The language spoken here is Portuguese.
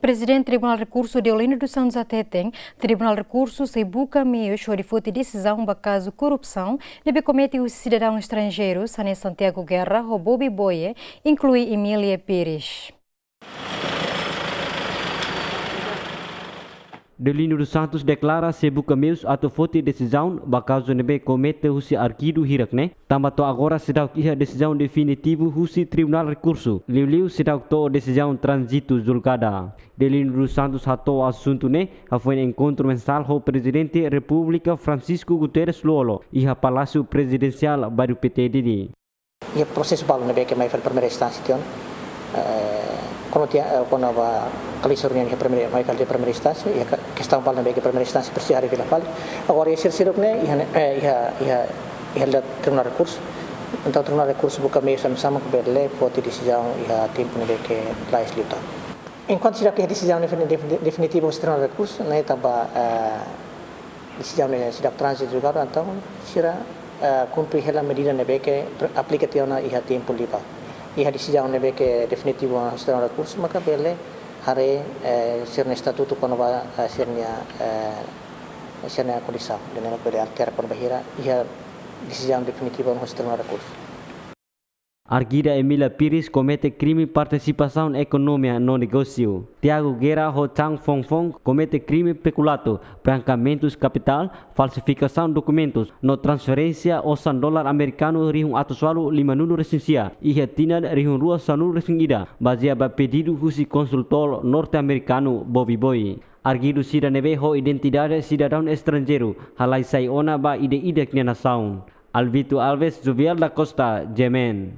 Presidente do Tribunal de Recurso Deolino dos Santos Ateteng, Tribunal de Recurso se busca meios de futir decisão para caso corrupção, deve cometer os cidadãos estrangeiros, Sané Santiago Guerra, Robobi Boye, inclui Emília Pires. Deolino dos Santos declara se buka meios atau foti decisão bakaso nebe comete husi arquido hirakne tamato agora sedau iha decisão definitivo husi Tribunal Recurso liu sedau to decisão transito julgada. Deolino dos Santos hato assunto ne foi encontro mensal ho Presidente República Francisco Guterres Lolo iha Palácio Presidencial baru PTDD. Ia proses balo nebe ke mai fal primeira instância quando a Kalisa reunião de primeira instância e a questão balo nebe ke primeira instância precisa hari vila fal agora ia ser siruk ne ia Tribunal Recurso então Tribunal Recurso buka meio sama-sama ke bele poti decisão ia tempo nebe ke lais luta enquanto será que decisão definitiva do Tribunal Recurso né taba decisão sedap transit juga então será cumprir hela medida nebe ke aplicativa na ia tempo liba ia decisão nebe ke definitivo do Tribunal Recurso maka bele hari sirna statuto quando va sirna condição de nela pode alterar para bahira ia decisão definitiva do Tribunal Recurso. Arguida Emília Pires comete crime participação econômica no negócio. Tiago Guerra ho Chang Fong Fong comete crime peculato, branqueamentos capital, falsificação de documentos, no transferência osan dolar americano rihung atusualu 5 nunu resensia, ia tinad rihung 2 sanul resengida, baseado pedido husi konsultor norte-americano Bobby Boy. Arguido sida nebe ho identidade cidadão estrangeiro, halai sai ona ba ide-ide knya nasaun. Alvito Alves, Jovial da Costa, Jemen.